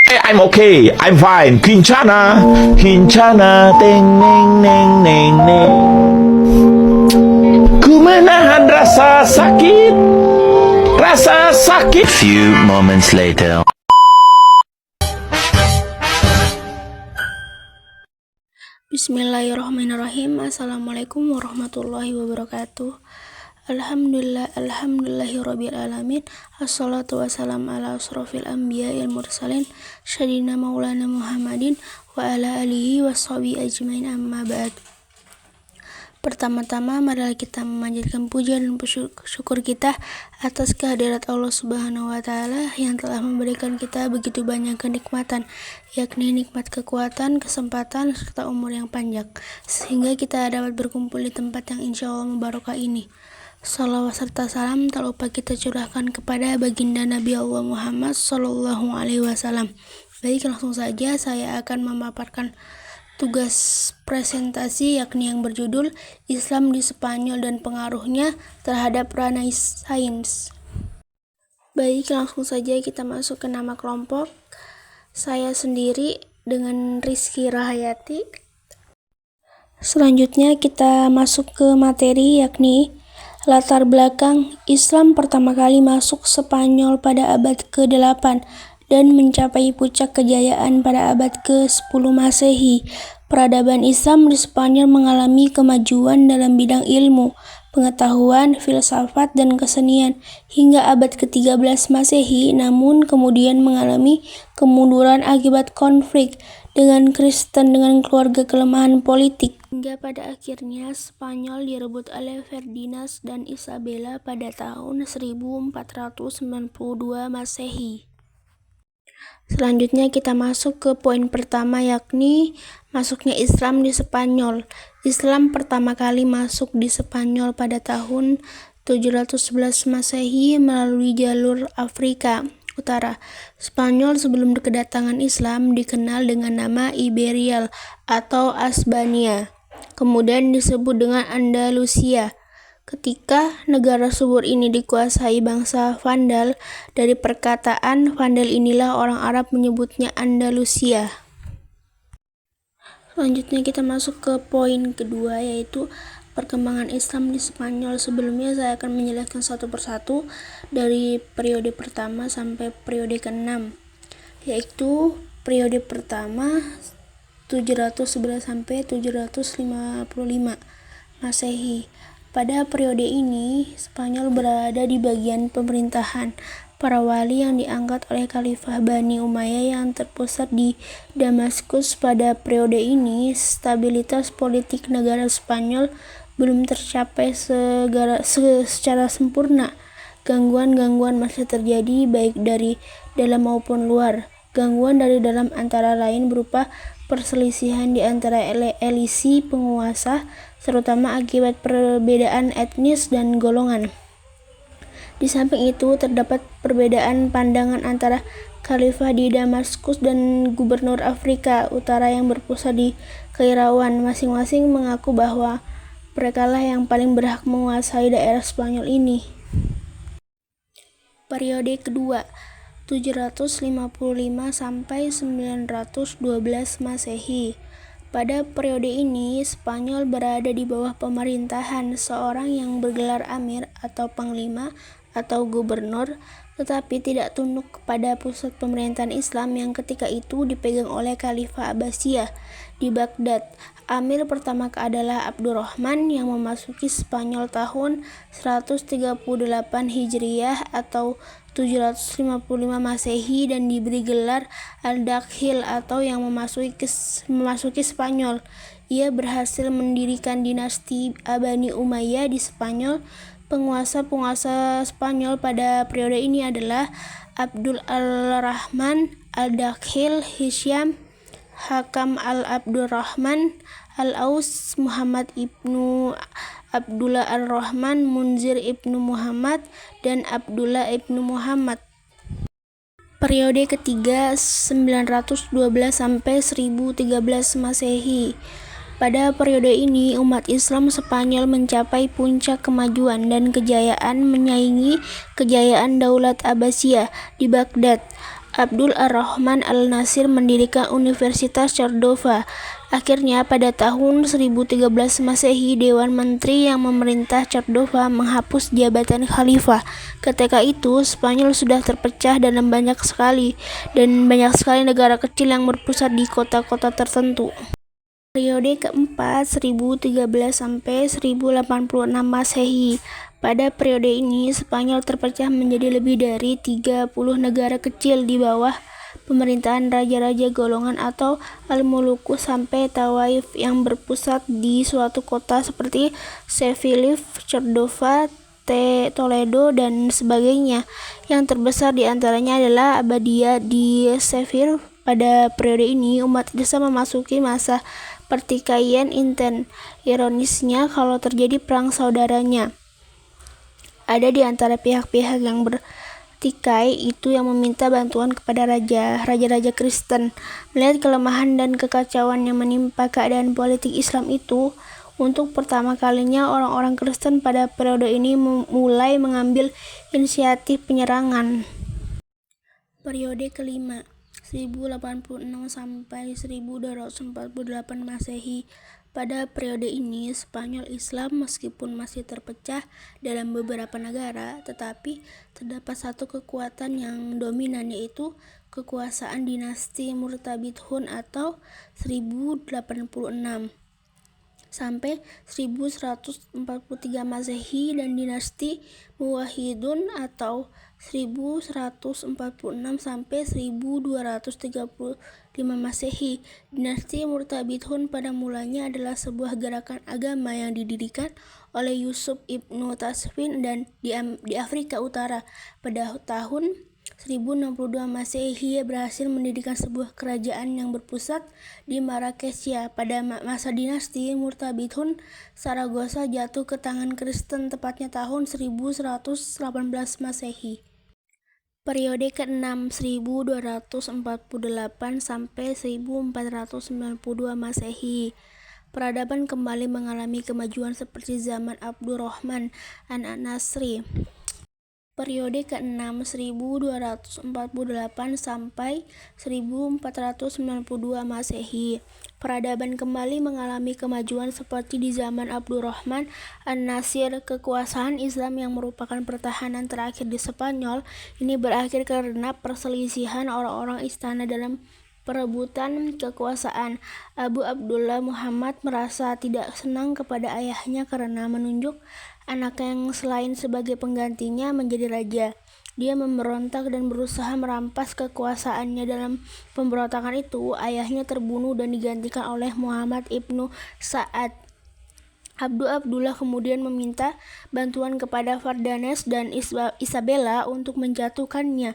I'm okay, I'm fine. Kincana, kincana, teng neng neng neng neng. Ku menahan rasa sakit, rasa sakit. Few moments later. Bismillahirrahmanirrahim. Assalamualaikum warahmatullahi wabarakatuh. Alhamdulillahirabbil alamin. Assalatu wassalamu ala asrofil anbiya'il mursalin syadina maulana Muhammadin wa ala alihi washabihi ajmain, amma ba'd. Pertama-tama marilah kita memanjatkan puja dan syukur kita atas kehadirat Allah Subhanahu wa taala yang telah memberikan kita begitu banyak kenikmatan, yakni nikmat kekuatan, kesempatan serta umur yang panjang, sehingga kita dapat berkumpul di tempat yang insya Allah mubarakah ini. Salawat serta salam tak lupa kita curahkan kepada baginda Nabi Allah Muhammad Sallallahu Alaihi Wasallam. Baik, langsung saja saya akan memaparkan tugas presentasi, yakni yang berjudul Islam di Spanyol dan Pengaruhnya Terhadap Ranah Sains. Baik, langsung saja kita masuk ke nama kelompok. Saya sendiri dengan Rizky Rahayati. Selanjutnya kita masuk ke materi, yakni latar belakang Islam pertama kali masuk Spanyol pada abad ke-8 dan mencapai puncak kejayaan pada abad ke-10 Masehi. Peradaban Islam di Spanyol mengalami kemajuan dalam bidang ilmu, pengetahuan, filsafat, dan kesenian hingga abad ke-13 Masehi, namun kemudian mengalami kemunduran akibat konflik dengan Kristen dengan keluarga kelemahan politik. Hingga pada akhirnya Spanyol direbut oleh Ferdinand dan Isabella pada tahun 1492 Masehi. Selanjutnya kita masuk ke poin pertama, yakni masuknya Islam di Spanyol. Islam pertama kali masuk di Spanyol pada tahun 711 Masehi melalui jalur Afrika Utara. Spanyol sebelum kedatangan Islam dikenal dengan nama Iberial atau Asbania, kemudian disebut dengan Andalusia. Ketika negara subur ini dikuasai bangsa Vandal, dari perkataan Vandal inilah orang Arab menyebutnya Andalusia. Selanjutnya kita masuk ke poin kedua, yaitu perkembangan Islam di Spanyol. Sebelumnya saya akan menjelaskan satu persatu dari periode pertama sampai periode ke-6, yaitu periode pertama 711 sampai 755 Masehi. Pada periode ini, Spanyol berada di bagian pemerintahan para wali yang diangkat oleh Khalifah Bani Umayyah yang terpusat di Damaskus. Pada periode ini, stabilitas politik negara Spanyol belum tercapai secara sempurna. Gangguan-gangguan masih terjadi baik dari dalam maupun luar. Gangguan dari dalam antara lain berupa perselisihan di antara elisi penguasa, terutama akibat perbedaan etnis dan golongan. Di samping itu, terdapat perbedaan pandangan antara khalifah di Damaskus dan gubernur Afrika Utara yang berpusat di Kairawan. Masing-masing mengaku bahwa merekalah yang paling berhak menguasai daerah Spanyol ini. Periode kedua 755 sampai 912 Masehi. Pada periode ini, Spanyol berada di bawah pemerintahan seorang yang bergelar amir atau panglima atau gubernur, tetapi tidak tunduk kepada pusat pemerintahan Islam yang ketika itu dipegang oleh Khalifah Abbasiyah di Baghdad. Amir pertama adalah Abdurrahman yang memasuki Spanyol tahun 138 Hijriah atau 755 Masehi dan diberi gelar Al-Dakhil atau yang memasuki Spanyol. Ia berhasil mendirikan dinasti Bani Umayyah di Spanyol. Penguasa-penguasa Spanyol pada periode ini adalah Abdul Al-Rahman Al-Dakhil, Hisham, Hakam Al-Abdurrahman, Al-Aus, Muhammad ibnu Abdullah Ar-Rahman, Munzir ibnu Muhammad, dan Abdullah ibnu Muhammad. Periode ketiga 912 sampai 1013 Masehi. Pada periode ini, umat Islam Spanyol mencapai puncak kemajuan dan kejayaan menyaingi kejayaan Daulat Abbasiyah di Baghdad. Abdul Ar-Rahman Al-Nasir mendirikan Universitas Cordova. Akhirnya pada tahun 1013 Masehi, Dewan Menteri yang memerintah Cordova menghapus jabatan khalifah. Ketika itu Spanyol sudah terpecah dalam banyak sekali negara kecil yang berpusat di kota-kota tertentu. Periode keempat 1013 sampai 1086 Masehi. Pada periode ini Spanyol terpecah menjadi lebih dari 30 negara kecil di bawah pemerintahan raja-raja golongan atau al-muluku sampai Tawaif yang berpusat di suatu kota seperti Sevilla, Cordova, Toledo dan sebagainya. Yang terbesar di antaranya adalah Abadia di Sevilla. Pada periode ini umat Islam memasuki masa pertikaian intens. Ironisnya, kalau terjadi perang saudaranya, ada di antara pihak-pihak yang bertikai itu yang meminta bantuan kepada raja-raja Kristen. Melihat kelemahan dan kekacauan yang menimpa keadaan politik Islam itu, untuk pertama kalinya orang-orang Kristen pada periode ini mulai mengambil inisiatif penyerangan. Periode kelima 1086 sampai 1248 Masehi. Pada periode ini Spanyol Islam meskipun masih terpecah dalam beberapa negara, tetapi terdapat satu kekuatan yang dominan, yaitu kekuasaan dinasti Murtabidhun atau 1086 sampai 1143 Masehi dan dinasti Muwahhidun atau 1146 sampai 1235 Masehi. Dinasti Murtabidhun pada mulanya adalah sebuah gerakan agama yang didirikan oleh Yusuf ibnu Tasfin dan di Afrika Utara. Pada tahun 1062 Masehi berhasil mendirikan sebuah kerajaan yang berpusat di Marrakesia. Pada masa dinasti Murtabidhun, Saragossa jatuh ke tangan Kristen tepatnya tahun 1118 Masehi. Periode ke-6 1248 sampai 1492 Masehi. Peradaban kembali mengalami kemajuan seperti zaman Abdurrahman An-Nasri. Periode ke-6 1248 sampai 1492 Masehi. Peradaban kembali mengalami kemajuan seperti di zaman Abdurrahman An-Nasir. Kekuasaan Islam yang merupakan pertahanan terakhir di Spanyol ini berakhir karena perselisihan orang-orang istana dalam perebutan kekuasaan. Abu Abdullah Muhammad merasa tidak senang kepada ayahnya karena menunjuk anak yang selain sebagai penggantinya menjadi raja. Dia memberontak dan berusaha merampas kekuasaannya. Dalam pemberontakan itu, ayahnya terbunuh dan digantikan oleh Muhammad ibnu Sa'ad. Abdullah kemudian meminta bantuan kepada Fardanes dan Isabella untuk menjatuhkannya.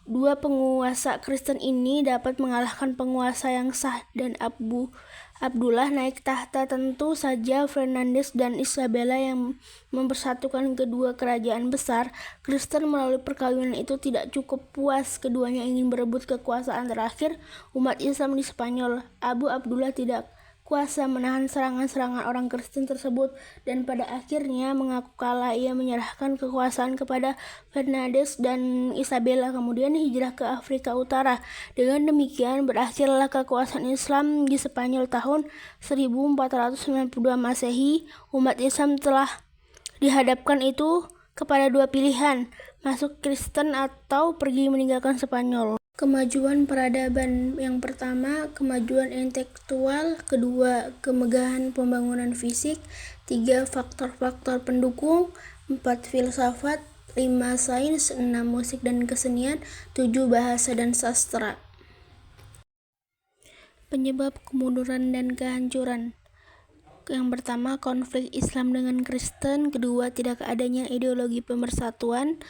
Dua penguasa Kristen ini dapat mengalahkan penguasa yang sah dan Abdullah naik tahta. Tentu saja Fernandes dan Isabella yang mempersatukan kedua kerajaan besar Kristen melalui perkawinan itu tidak cukup puas. Keduanya ingin berebut kekuasaan terakhir umat Islam di Spanyol. Abu Abdullah tidak kuasa menahan serangan-serangan orang Kristen tersebut dan pada akhirnya mengaku kalah. Ia menyerahkan kekuasaan kepada Fernandes dan Isabella, kemudian hijrah ke Afrika Utara. Dengan demikian berakhirlah kekuasaan Islam di Spanyol tahun 1492 Masehi. Umat Islam telah dihadapkan itu kepada dua pilihan, masuk Kristen atau pergi meninggalkan Spanyol. Kemajuan peradaban: yang pertama, kemajuan intelektual; kedua, kemegahan pembangunan fisik; tiga, faktor-faktor pendukung; empat, filsafat; lima, sains; enam, musik dan kesenian; tujuh, bahasa dan sastra. Penyebab kemunduran dan kehancuran: yang pertama, konflik Islam dengan Kristen; kedua, tidak adanya ideologi pemersatuan;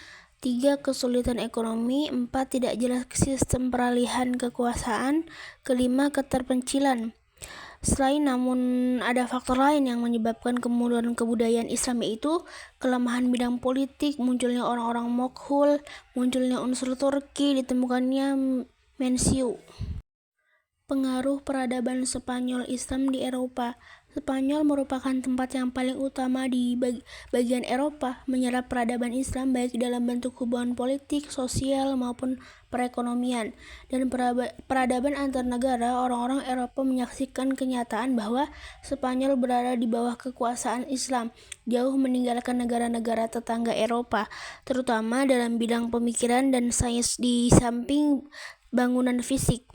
tiga, kesulitan ekonomi; empat, tidak jelas sistem peralihan kekuasaan; kelima, keterpencilan. Namun ada faktor lain yang menyebabkan kemunduran kebudayaan Islam, yaitu kelemahan bidang politik, munculnya orang-orang Moghul, munculnya unsur Turki, ditemukannya Menciu. Pengaruh peradaban Spanyol Islam di Eropa. Spanyol merupakan tempat yang paling utama di bagian Eropa, menyerap peradaban Islam baik dalam bentuk hubungan politik, sosial, maupun perekonomian. Dan peradaban antar negara, orang-orang Eropa menyaksikan kenyataan bahwa Spanyol berada di bawah kekuasaan Islam, jauh meninggalkan negara-negara tetangga Eropa, terutama dalam bidang pemikiran dan sains di samping bangunan fisik.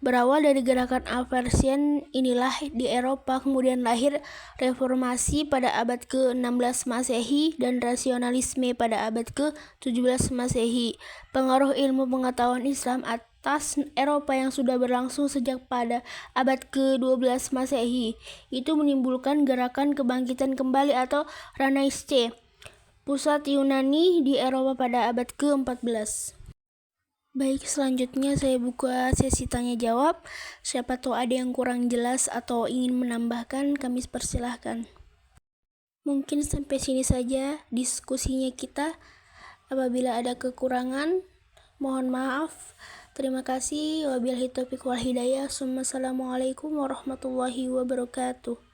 Berawal dari gerakan Alsacian inilah di Eropa kemudian lahir reformasi pada abad ke-16 Masehi dan rasionalisme pada abad ke-17 Masehi. Pengaruh ilmu pengetahuan Islam atas Eropa yang sudah berlangsung sejak pada abad ke-12 Masehi itu menimbulkan gerakan kebangkitan kembali atau Renaissance, pusat Yunani di Eropa pada abad ke-14. Baik, selanjutnya saya buka sesi tanya jawab. Siapa tahu ada yang kurang jelas atau ingin menambahkan, kami persilahkan. Mungkin sampai sini saja diskusinya kita. Apabila ada kekurangan, mohon maaf. Terima kasih. Wabillahi taufiq wal hidayah. Assalamualaikum warahmatullahi wabarakatuh.